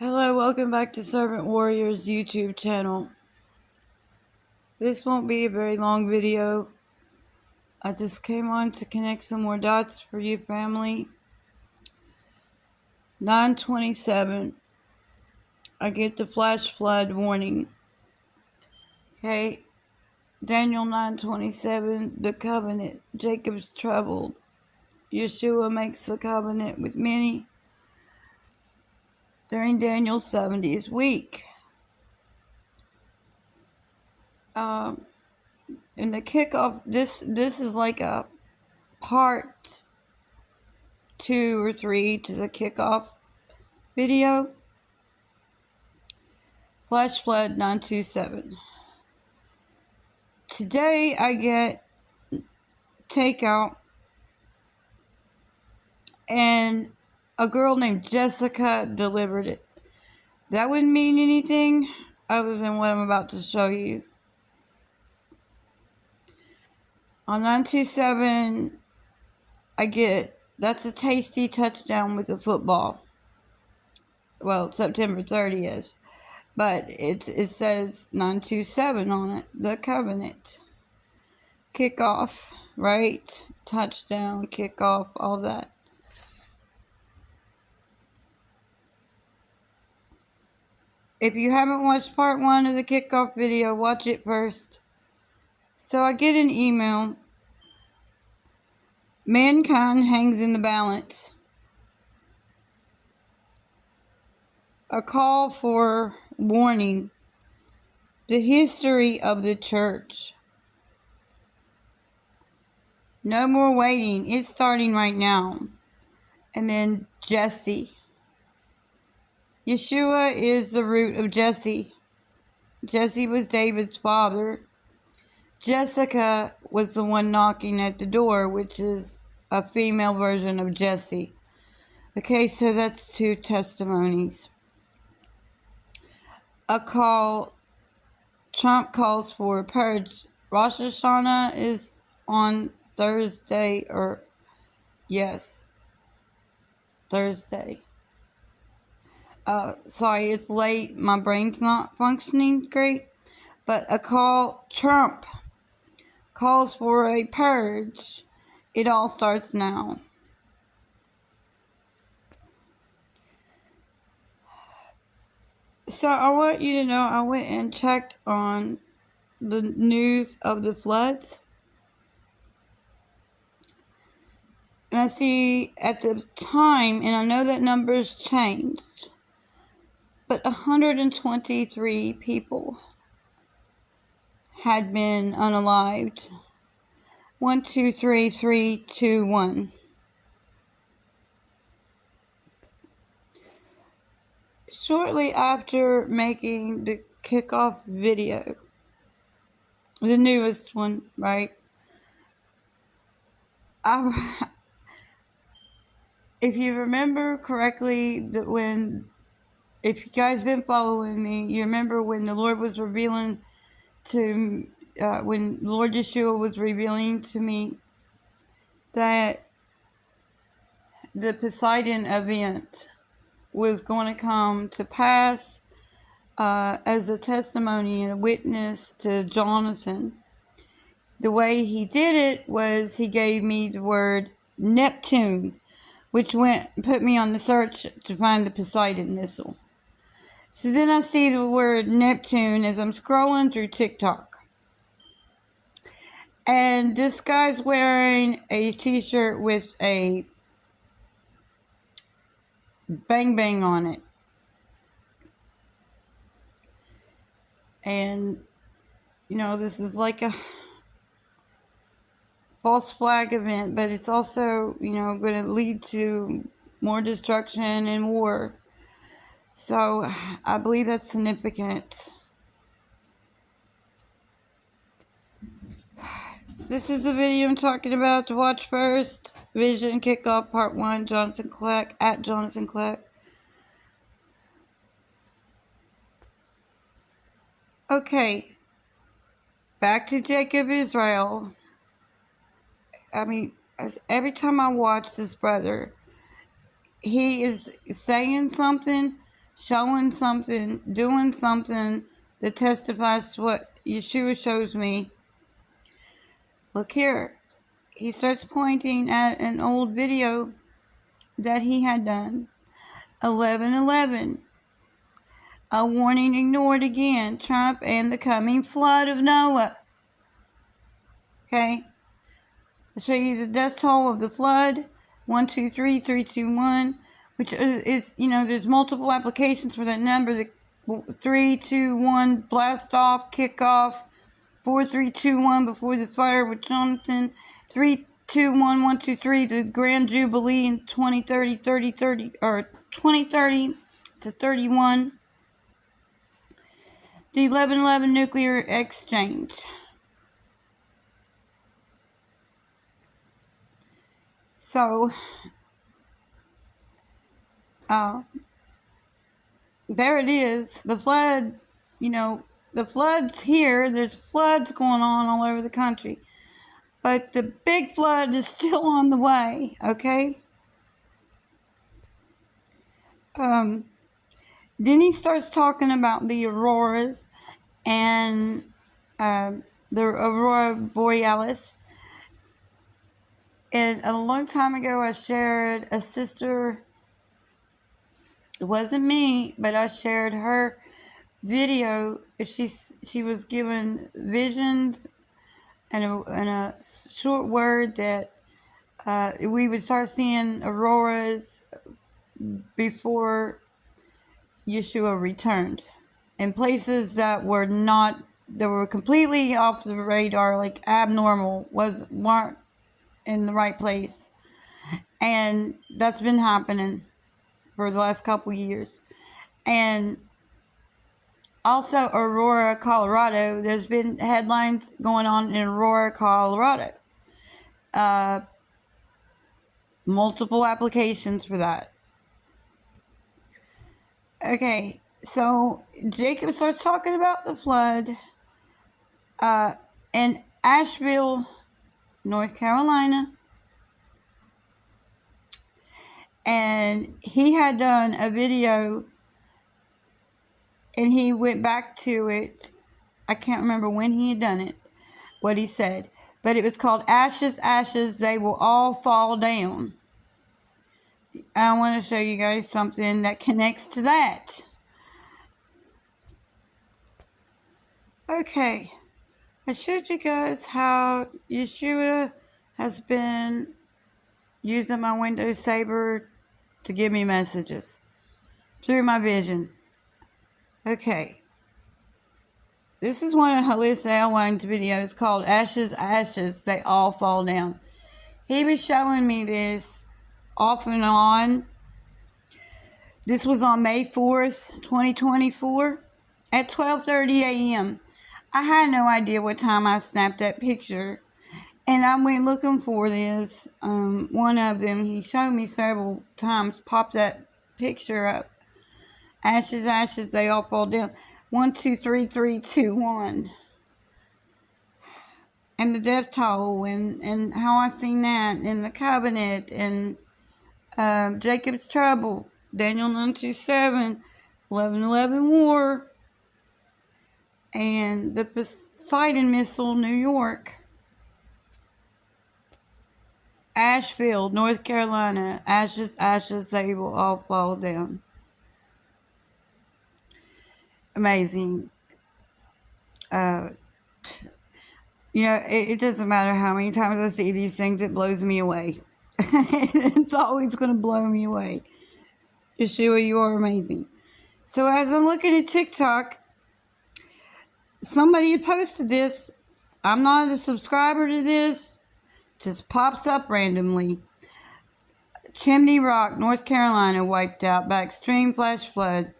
Hello, welcome back to Servant Warriors YouTube channel. This won't be a very long video. I just came on to connect some more dots for you family. 9:27. I get the flash flood warning. Okay. Daniel 9:27. The covenant. Jacob's troubled. Yeshua makes a covenant with many during Daniel's 70th week. In the kickoff, this is like a part 2 or 3 to the kickoff video. Flash flood 927. Today I get takeout and a girl named Jessica delivered it. That wouldn't mean anything other than what I'm about to show you. On 927 I get that's a tasty touchdown with the football. Well, September 30th. But it says 927 on it. The covenant. Kickoff, right? Touchdown, kickoff, all that. If you haven't watched part 1 of the kickoff video, watch it first. So I get an email. Mankind hangs in the balance. A call for warning. The history of the church. No more waiting. It's starting right now. And then Jesse. Yeshua is the root of Jesse. Jesse was David's father. Jessica was the one knocking at the door, which is a female version of Jesse. Okay, so that's 2 testimonies. A call. Trump calls for a purge. Rosh Hashanah is on Thursday, Thursday. Sorry, it's late. My brain's not functioning great. But a call. Trump calls for a purge. It all starts now. So I want you to know I went and checked on the news of the floods. And I see at the time, and I know that numbers changed, but 123 people had been unalived. 1, 2, 3, 3, 2, 1. Shortly after making the kickoff video, the newest one, right? If you remember correctly, if you guys been following me, you remember when the Lord was revealing when Lord Yeshua was revealing to me that the Poseidon event was going to come to pass as a testimony and a witness to Jonathan. The way he did it was he gave me the word Neptune, which put me on the search to find the Poseidon missile. So then I see the word Neptune as I'm scrolling through TikTok. And this guy's wearing a t-shirt with a bang bang on it. And, this is like a false flag event, but it's also, going to lead to more destruction and war. So I believe that's significant. This is the video I'm talking about to watch first. Vision Kickoff Part 1, Jonathan Kleck, at Jonathan Kleck. Okay, back to Jacob Israel. Every time I watch this brother, he is saying something, showing something, doing something that testifies to what Yeshua shows me. Look here. He starts pointing at an old video that he had done. 11:11. A warning ignored again. Trump and the coming flood of Noah. Okay. I'll show you the death toll of the flood. 1, 2, 3, 3, 2, 1. Which is, there's multiple applications for that number. The 3, 2, 1, blast off, kick off. 4, 3, 2, 1 before the fire with Jonathan. 3, 2, 1, 1, 2, 3, the Grand Jubilee in 2030, 2030 to 31. The 11/11 nuclear exchange. So, there it is. The flood, the flood's here. There's floods going on all over the country. But the big flood is still on the way, okay? Then he starts talking about the auroras and the aurora borealis. And a long time ago, I shared a sister. It wasn't me, but I shared her video. She was given visions and a short word that we would start seeing auroras before Yeshua returned, in places that were completely off the radar, like abnormal, weren't in the right place. And that's been happening for the last couple years. And also Aurora, Colorado, there's been headlines going on in Aurora, Colorado. Multiple applications for that. Okay, so Jacob starts talking about the flood in Asheville, North Carolina. And he had done a video, and he went back to it. I can't remember when he had done it, what he said. But it was called Ashes, Ashes, They Will All Fall Down. I want to show you guys something that connects to that. Okay. I showed you guys how Yeshua has been using my Windows Saber to give me messages through my vision. Okay. This is one of Halissa Elwine's videos called Ashes, Ashes, They All Fall Down. He was showing me this off and on. This was on May 4th, 2024 at 12:30 a.m. I had no idea what time I snapped that picture. And I went looking for this. One of them, he showed me several times, popped that picture up. Ashes, ashes, they all fall down. 1, 2, 3, 3, 2, 1. And the death toll, and how I seen that, and the covenant, and Jacob's trouble, Daniel 9:27, 11:11 war, and the Poseidon missile, New York. Asheville, North Carolina, ashes, ashes, they will all fall down. Amazing. It doesn't matter how many times I see these things, it blows me away. It's always going to blow me away. Yeshua, you are amazing. So as I'm looking at TikTok, somebody had posted this. I'm not a subscriber to this. Just pops up randomly. Chimney Rock, North Carolina, wiped out by extreme flash flood.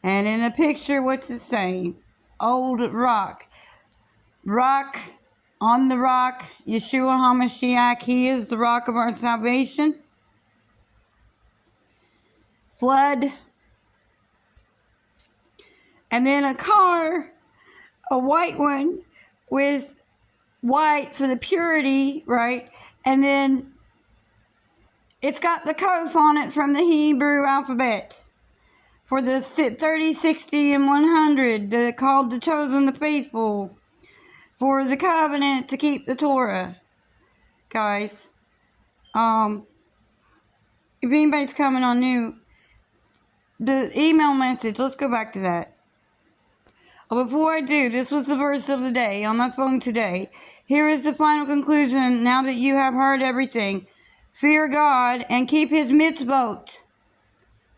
And in a picture, what's it say? Old rock. Rock, on the rock, Yeshua HaMashiach, he is the rock of our salvation. Flood. And then a car, a white one, with white for the purity, right? And then it's got the Kof on it from the Hebrew alphabet. for the 30, 60, and 100, the called, the chosen, the faithful, for the covenant to keep the Torah. Guys, if anybody's coming on new, the email message, let's go back to that. Before I do, this was the verse of the day on my phone today. Here is the final conclusion. Now that you have heard everything, fear God and keep His mitzvot,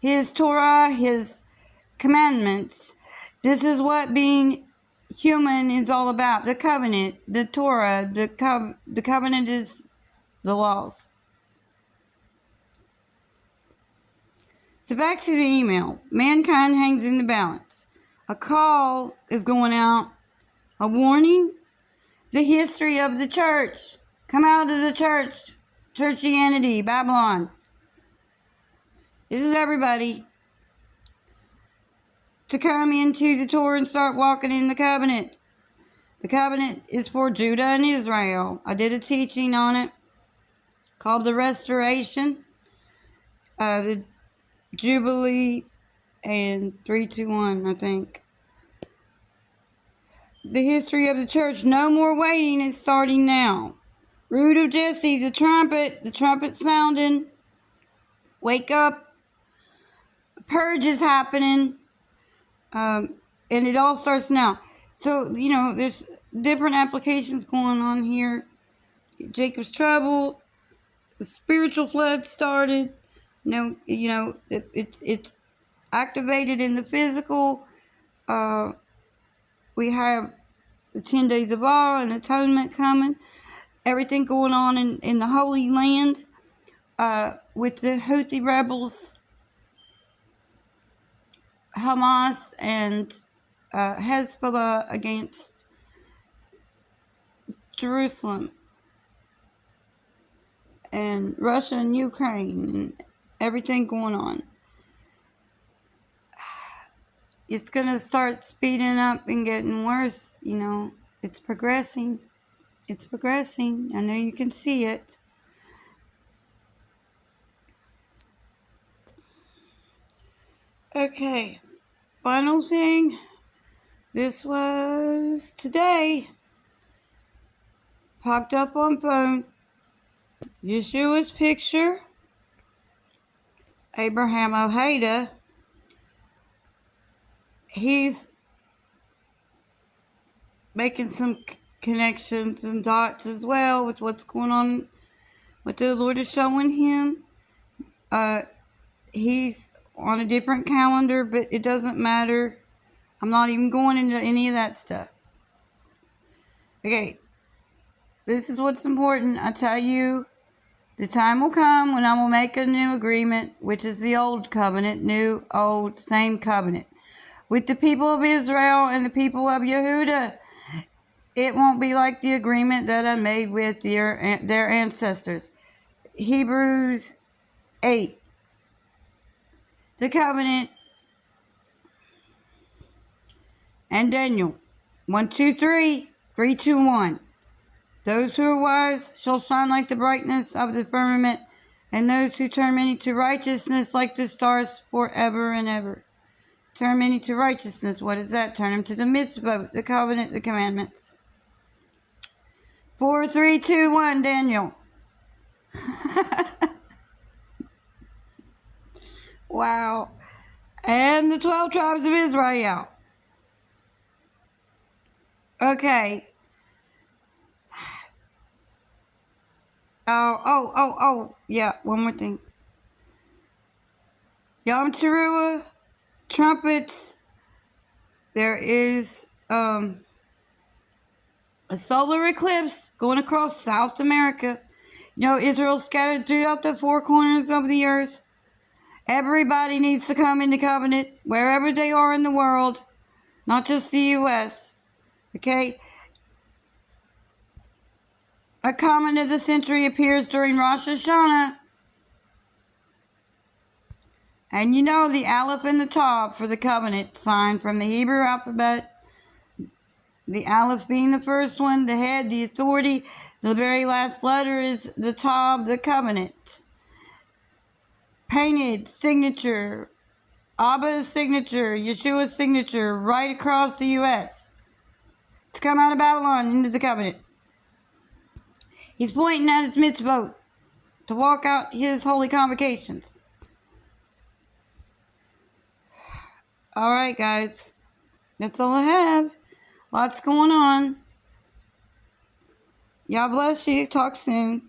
His Torah, His commandments. This is what being human is all about. The covenant, the Torah, the covenant is the laws. So back to the email. Mankind hangs in the balance. A call is going out. A warning. The history of the church. Come out of the church. Churchianity. Babylon. This is everybody. To come into the Torah and start walking in the covenant. The covenant is for Judah and Israel. I did a teaching on it called The Restoration. The Jubilee and 321, I think. The history of the church. No more waiting. It's starting now. Root of Jesse, the trumpet sounding. Wake up. A purge is happening. And it all starts now. So, there's different applications going on here. Jacob's trouble. The spiritual flood started. It's activated in the physical. We have the 10 days of awe and atonement coming. Everything going on in the Holy Land with the Houthi rebels, Hamas, and Hezbollah against Jerusalem, and Russia and Ukraine, and everything going on. It's going to start speeding up and getting worse, It's progressing. It's progressing. I know you can see it. Okay. Final thing. This was today. Popped up on phone. Yeshua's picture. Abraham Ojeda. He's making some connections and dots as well with what's going on, what the Lord is showing him. He's on a different calendar, but it doesn't matter. I'm not even going into any of that stuff. Okay, this is what's important. I tell you, the time will come when I will make a new agreement, which is the old covenant, new, old, same covenant, with the people of Israel and the people of Yehuda. It won't be like the agreement that I made with their ancestors. Hebrews 8. The covenant. And Daniel 1, 2, 3, 3, 2, 1. Those who are wise shall shine like the brightness of the firmament, and those who turn many to righteousness like the stars forever and ever. Turn many to righteousness. What is that? Turn them to the mitzvot, the covenant, the commandments. 4, 3, 2, 1, Daniel. Wow. And the 12 tribes of Israel. Okay. Oh, yeah, one more thing. Yom Teruah, trumpets. There is a solar eclipse going across South America. Israel's scattered throughout the four corners of the earth. Everybody needs to come into covenant wherever they are in the world, not just the U.S. Okay? A comment of the century appears during Rosh Hashanah. And the Aleph and the Tav for the covenant sign from the Hebrew alphabet. The Aleph being the first one, the head, the authority. The very last letter is the Tav, the covenant. Painted signature Abba's signature, Yeshua's signature, right across the U.S. to come out of Babylon into the covenant. He's pointing at his mitzvot to walk out his holy convocations. Alright, guys. That's all I have. Lots going on. Y'all bless you. Talk soon.